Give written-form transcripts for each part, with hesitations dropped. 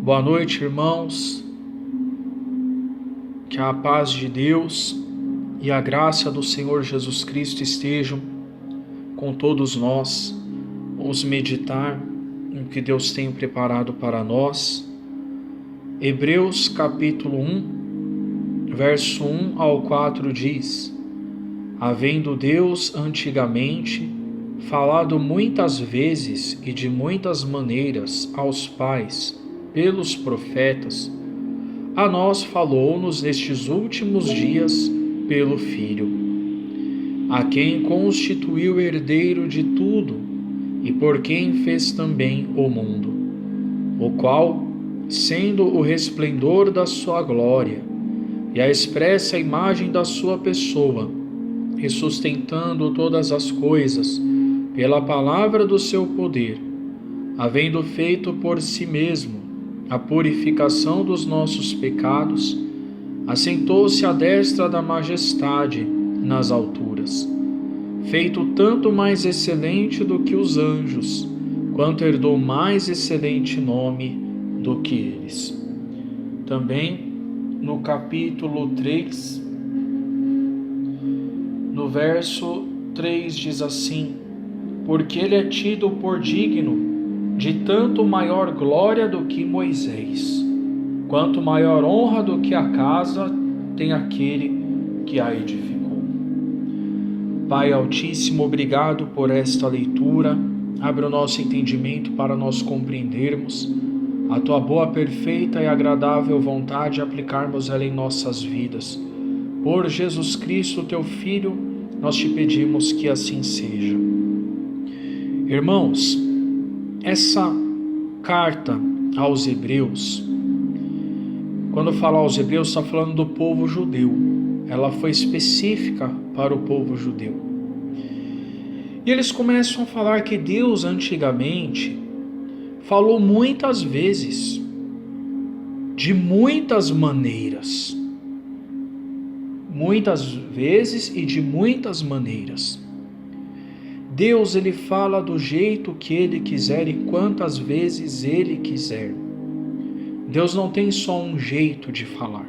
Boa noite, irmãos. Que a paz de Deus e a graça do Senhor Jesus Cristo estejam com todos nós. Vamos meditar no que Deus tem preparado para nós. Hebreus capítulo 1, verso 1 ao 4 diz: Havendo Deus antigamente falado muitas vezes e de muitas maneiras aos pais pelos profetas, a nós falou-nos nestes últimos dias pelo Filho, a quem constituiu herdeiro de tudo e por quem fez também o mundo, o qual, sendo o resplendor da sua glória e a expressa imagem da sua pessoa, e sustentando todas as coisas pela palavra do seu poder, havendo feito por si mesmo a purificação dos nossos pecados, assentou-se à destra da majestade nas alturas, feito tanto mais excelente do que os anjos, quanto herdou mais excelente nome do que eles. Também no capítulo 3, no verso 3 diz assim: Porque ele é tido por digno de tanto maior glória do que Moisés, quanto maior honra do que a casa tem aquele que a edificou. Pai Altíssimo, obrigado por esta leitura. Abre o nosso entendimento para nós compreendermos a Tua boa, perfeita e agradável vontade e aplicarmos ela em nossas vidas. Por Jesus Cristo, Teu Filho, nós te pedimos que assim seja. Irmãos, essa carta aos Hebreus, quando fala aos Hebreus, está falando do povo judeu. Ela foi específica para o povo judeu. E eles começam a falar que Deus antigamente falou muitas vezes, de muitas maneiras. Muitas vezes e de muitas maneiras. Deus, ele fala do jeito que ele quiser e quantas vezes ele quiser. Deus não tem só um jeito de falar.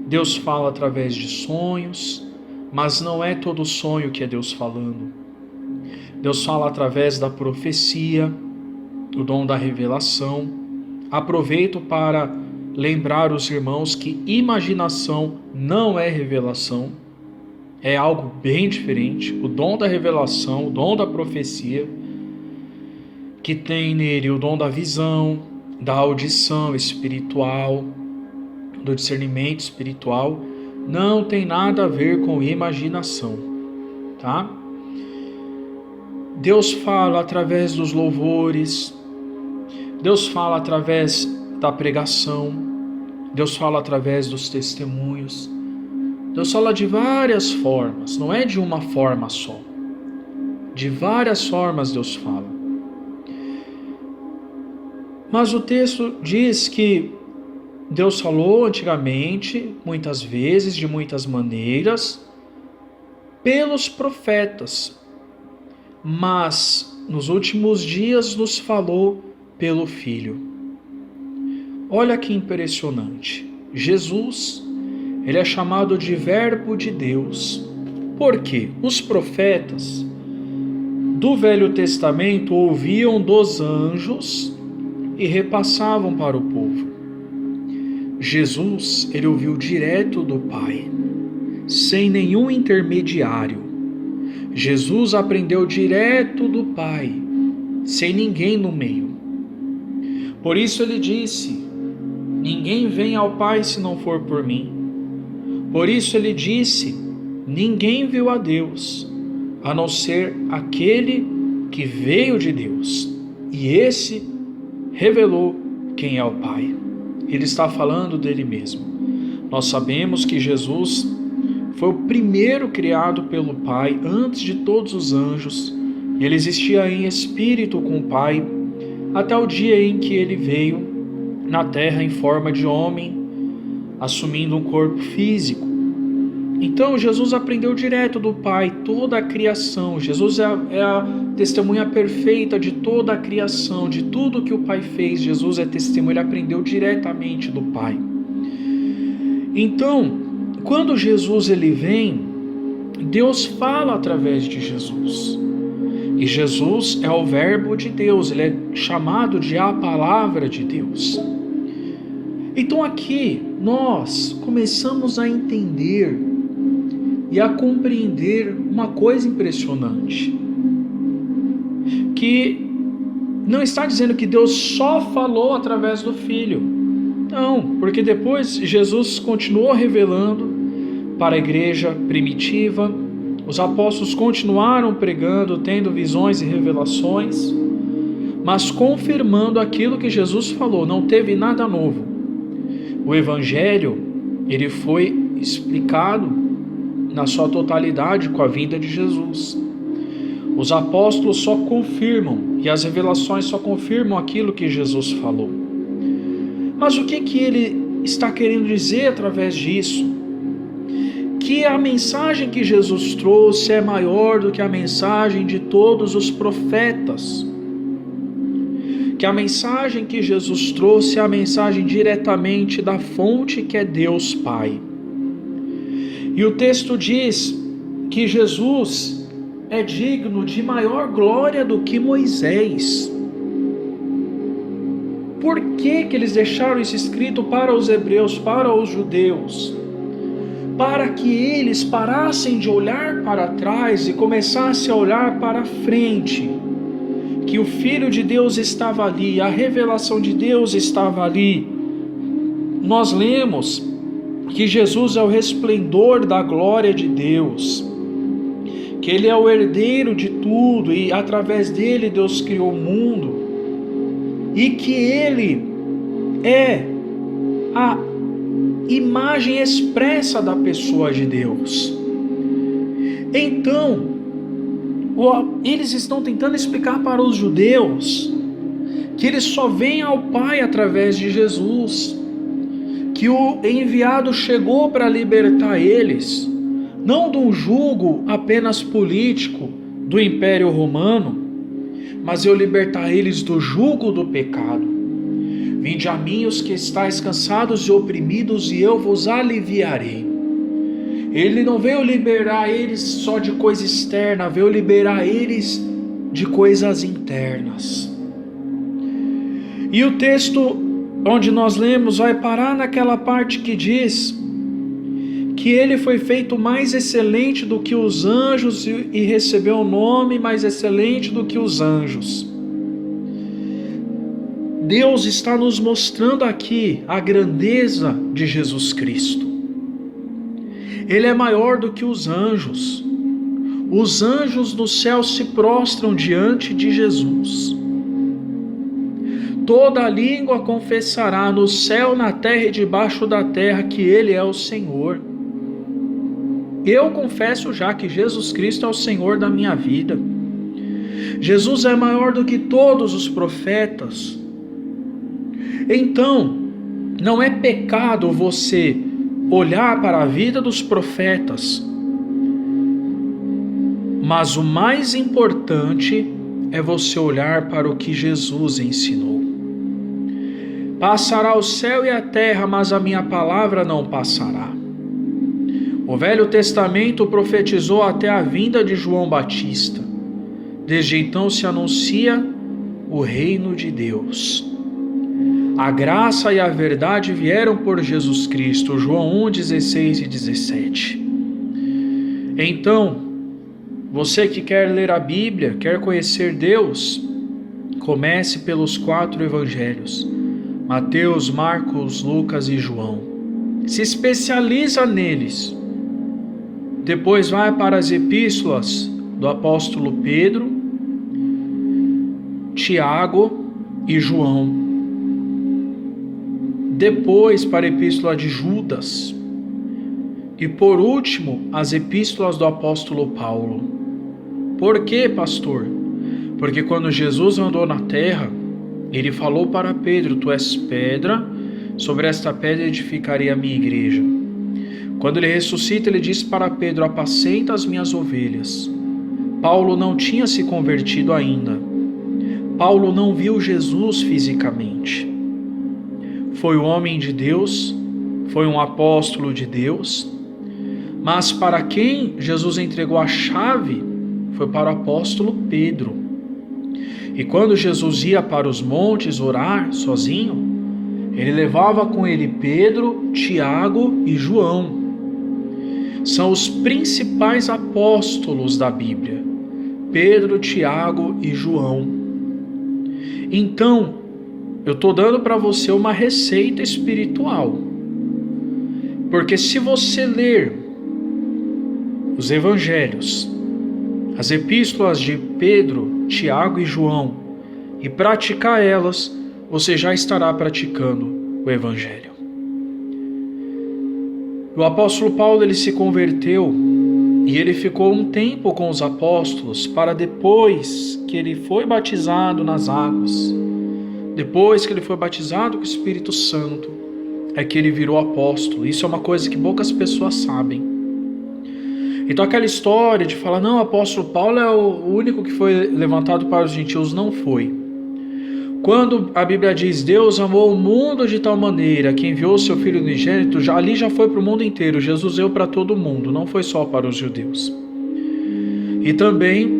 Deus fala através de sonhos, mas não é todo sonho que é Deus falando. Deus fala através da profecia, do dom da revelação. Aproveito para lembrar os irmãos que imaginação não é revelação. É algo bem diferente. O dom da revelação, o dom da profecia, que tem nele o dom da visão, da audição espiritual, do discernimento espiritual, não tem nada a ver com imaginação, tá? Deus fala através dos louvores, Deus fala através da pregação, Deus fala através dos testemunhos. Deus fala de várias formas, não é de uma forma só. De várias formas Deus fala. Mas o texto diz que Deus falou antigamente, muitas vezes, de muitas maneiras, pelos profetas. Mas nos últimos dias nos falou pelo Filho. Olha que impressionante. Jesus, ele é chamado de Verbo de Deus. Por quê? Os profetas do Velho Testamento ouviam dos anjos e repassavam para o povo. Jesus, ele ouviu direto do Pai, sem nenhum intermediário. Jesus aprendeu direto do Pai, sem ninguém no meio. Por isso ele disse: ninguém vem ao Pai se não for por mim. Por isso ele disse: ninguém viu a Deus, a não ser aquele que veio de Deus. E esse revelou quem é o Pai. Ele está falando dele mesmo. Nós sabemos que Jesus foi o primeiro criado pelo Pai antes de todos os anjos. E ele existia em espírito com o Pai até o dia em que ele veio na terra em forma de homem, assumindo um corpo físico. Então Jesus aprendeu direto do Pai toda a criação. Jesus é a testemunha perfeita de toda a criação, de tudo que o Pai fez. Jesus é testemunha, ele aprendeu diretamente do Pai. Então, quando Jesus ele vem, Deus fala através de Jesus. E Jesus é o verbo de Deus, ele é chamado de a palavra de Deus. Então aqui nós começamos a entender e a compreender uma coisa impressionante, que não está dizendo que Deus só falou através do Filho. Não, porque depois Jesus continuou revelando para a igreja primitiva, os apóstolos continuaram pregando, tendo visões e revelações, mas confirmando aquilo que Jesus falou, não teve nada novo. O Evangelho, ele foi explicado na sua totalidade com a vinda de Jesus. Os apóstolos só confirmam, e as revelações só confirmam aquilo que Jesus falou. Mas o que ele está querendo dizer através disso? Que a mensagem que Jesus trouxe é maior do que a mensagem de todos os profetas. Que a mensagem que Jesus trouxe é a mensagem diretamente da fonte que é Deus Pai. E o texto diz que Jesus é digno de maior glória do que Moisés. Por que eles deixaram isso escrito para os hebreus, para os judeus? Para que eles parassem de olhar para trás e começassem a olhar para frente. Que o Filho de Deus estava ali, a revelação de Deus estava ali. Nós lemos que Jesus é o resplendor da glória de Deus, que Ele é o herdeiro de tudo e através dele Deus criou o mundo, e que Ele é a imagem expressa da pessoa de Deus. Então, eles estão tentando explicar para os judeus que eles só vêm ao Pai através de Jesus, que o enviado chegou para libertar eles, não de um jugo apenas político do Império Romano, mas eu libertar eles do jugo do pecado. Vinde a mim os que estáis cansados e oprimidos, e eu vos aliviarei. Ele não veio liberar eles só de coisa externa, veio liberar eles de coisas internas. E o texto onde nós lemos vai parar naquela parte que diz que ele foi feito mais excelente do que os anjos e recebeu um nome mais excelente do que os anjos. Deus está nos mostrando aqui a grandeza de Jesus Cristo. Ele é maior do que os anjos. Os anjos do céu se prostram diante de Jesus. Toda língua confessará no céu, na terra e debaixo da terra que Ele é o Senhor. Eu confesso já que Jesus Cristo é o Senhor da minha vida. Jesus é maior do que todos os profetas. Então, não é pecado você olhar para a vida dos profetas, mas o mais importante é você olhar para o que Jesus ensinou. Passará o céu e a terra, mas a minha palavra não passará. O Velho Testamento profetizou até a vinda de João Batista. Desde então se anuncia o reino de Deus. A graça e a verdade vieram por Jesus Cristo. João 1, 16 e 17. Então, você que quer ler a Bíblia, quer conhecer Deus, comece pelos 4 evangelhos: Mateus, Marcos, Lucas e João. Se especializa neles. Depois vai para as epístolas do apóstolo Pedro, Tiago e João. Depois para a epístola de Judas. E por último, as epístolas do apóstolo Paulo. Por quê, pastor? Porque quando Jesus andou na terra, ele falou para Pedro: tu és pedra, sobre esta pedra edificarei a minha igreja. Quando ele ressuscita, ele diz para Pedro: apacenta as minhas ovelhas. Paulo não tinha se convertido ainda. Paulo não viu Jesus fisicamente. Foi um homem de Deus, foi um apóstolo de Deus, mas para quem Jesus entregou a chave foi para o apóstolo Pedro. E quando Jesus ia para os montes orar sozinho, ele levava com ele Pedro, Tiago e João. São os principais apóstolos da Bíblia: Pedro, Tiago e João. Então, eu estou dando para você uma receita espiritual. Porque se você ler os evangelhos, as epístolas de Pedro, Tiago e João, e praticar elas, você já estará praticando o evangelho. O apóstolo Paulo, ele se converteu e ele ficou um tempo com os apóstolos, para depois que ele foi batizado nas águas, depois que ele foi batizado com o Espírito Santo, é que ele virou apóstolo. Isso é uma coisa que poucas pessoas sabem. Então aquela história de falar, não, o apóstolo Paulo é o único que foi levantado para os gentios, não foi. Quando a Bíblia diz, Deus amou o mundo de tal maneira que enviou o seu Filho unigênito, ali já foi para o mundo inteiro. Jesus veio para todo mundo, não foi só para os judeus. E também,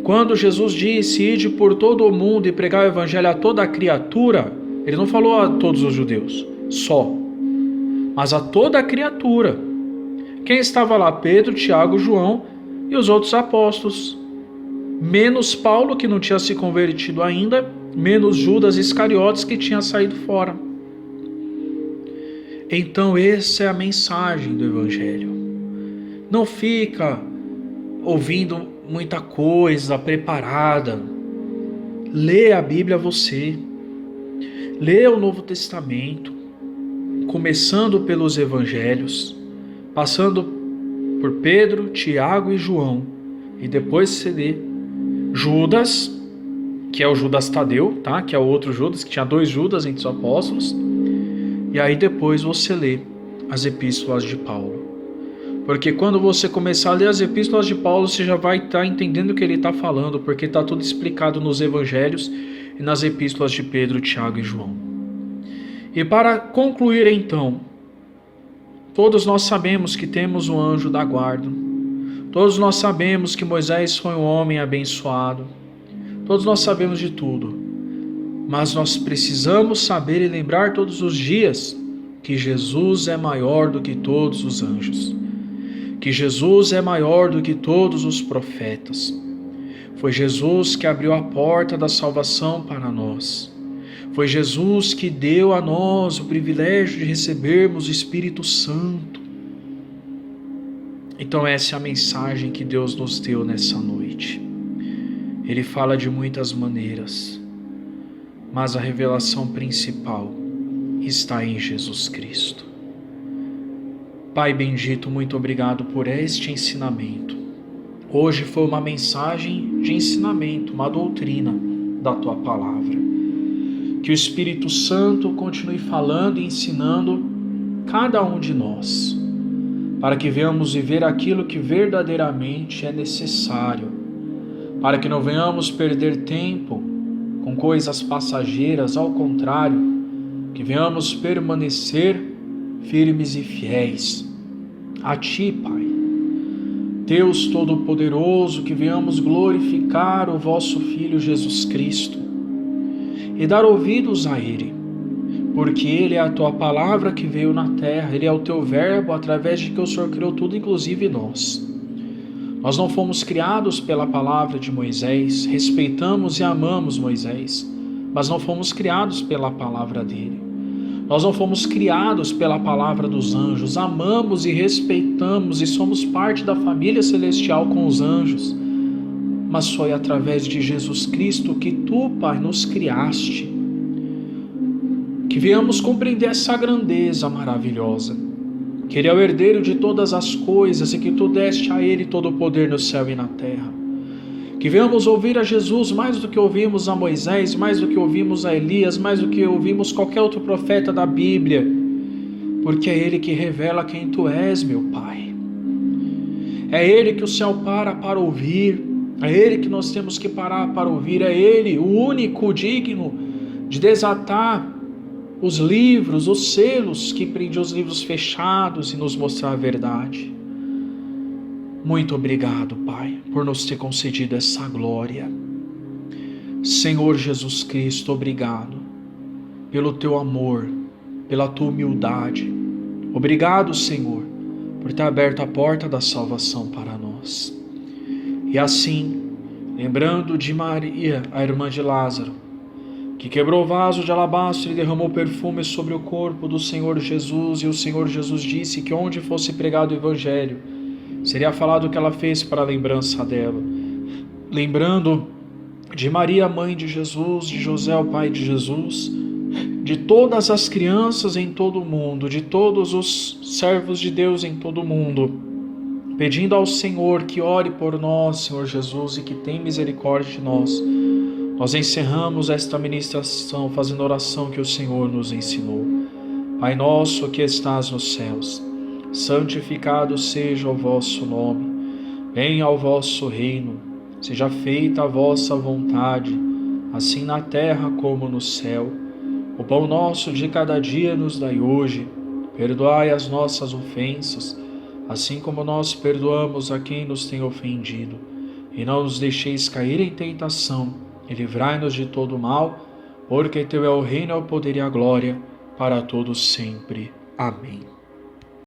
quando Jesus disse, ide por todo o mundo e pregar o evangelho a toda a criatura, ele não falou a todos os judeus, só, mas a toda a criatura. Quem estava lá? Pedro, Tiago, João e os outros apóstolos. Menos Paulo, que não tinha se convertido ainda, menos Judas Iscariotes, que tinha saído fora. Então essa é a mensagem do Evangelho. Não fica ouvindo muita coisa preparada. Lê a Bíblia você. Lê o Novo Testamento, começando pelos Evangelhos, passando por Pedro, Tiago e João, e depois você lê Judas, que é o Judas Tadeu, tá? Que é o outro Judas, que tinha 2 Judas entre os apóstolos. E aí depois você lê as epístolas de Paulo. Porque quando você começar a ler as epístolas de Paulo, você já vai estar entendendo o que ele está falando, porque está tudo explicado nos evangelhos e nas epístolas de Pedro, Tiago e João. E para concluir então, todos nós sabemos que temos um anjo da guarda. Todos nós sabemos que Moisés foi um homem abençoado. Todos nós sabemos de tudo. Mas nós precisamos saber e lembrar todos os dias que Jesus é maior do que todos os anjos. Que Jesus é maior do que todos os profetas. Foi Jesus que abriu a porta da salvação para nós. Foi Jesus que deu a nós o privilégio de recebermos o Espírito Santo. Então essa é a mensagem que Deus nos deu nessa noite. Ele fala de muitas maneiras, mas a revelação principal está em Jesus Cristo. Pai bendito, muito obrigado por este ensinamento. Hoje foi uma mensagem de ensinamento, uma doutrina da Tua Palavra. Que o Espírito Santo continue falando e ensinando cada um de nós, para que venhamos viver aquilo que verdadeiramente é necessário, para que não venhamos perder tempo com coisas passageiras, ao contrário, que venhamos permanecer firmes e fiéis a Ti, Pai. Deus Todo-Poderoso, que venhamos glorificar o Vosso Filho Jesus Cristo e dar ouvidos a Ele, porque Ele é a Tua Palavra que veio na terra, Ele é o Teu Verbo, através de que o Senhor criou tudo, inclusive nós. Nós não fomos criados pela palavra de Moisés, respeitamos e amamos Moisés, mas não fomos criados pela palavra dele. Nós não fomos criados pela palavra dos anjos, amamos e respeitamos e somos parte da família celestial com os anjos, mas foi através de Jesus Cristo que Tu, Pai, nos criaste. Que venhamos compreender essa grandeza maravilhosa, que Ele é o herdeiro de todas as coisas e que Tu deste a Ele todo o poder no céu e na terra. Que venhamos ouvir a Jesus mais do que ouvimos a Moisés, mais do que ouvimos a Elias, mais do que ouvimos qualquer outro profeta da Bíblia. porque é Ele que revela quem Tu és, meu Pai. É Ele que o céu para ouvir, é Ele que nós temos que parar para ouvir, é Ele o único digno de desatar os livros, os selos que prendem os livros fechados e nos mostrar a verdade. Muito obrigado, Pai, por nos ter concedido essa glória. Senhor Jesus Cristo, obrigado pelo Teu amor, pela Tua humildade. Obrigado, Senhor, por ter aberto a porta da salvação para nós. E assim, lembrando de Maria, a irmã de Lázaro, que quebrou o vaso de alabastro e derramou perfume sobre o corpo do Senhor Jesus, e o Senhor Jesus disse que onde fosse pregado o Evangelho, seria falado o que ela fez para a lembrança dela. Lembrando de Maria, mãe de Jesus, de José, o pai de Jesus, de todas as crianças em todo o mundo, de todos os servos de Deus em todo o mundo, pedindo ao Senhor que ore por nós, Senhor Jesus, e que tenha misericórdia de nós. Nós encerramos esta ministração fazendo a oração que o Senhor nos ensinou. Pai nosso que estás nos céus, santificado seja o vosso nome. Venha ao vosso reino. Seja feita a vossa vontade, assim na terra como no céu. O pão nosso de cada dia nos dai hoje. Perdoai as nossas ofensas, assim como nós perdoamos a quem nos tem ofendido. E não nos deixeis cair em tentação, e livrai-nos de todo o mal, porque Teu é o reino, o poder e a glória, para todos sempre. Amém.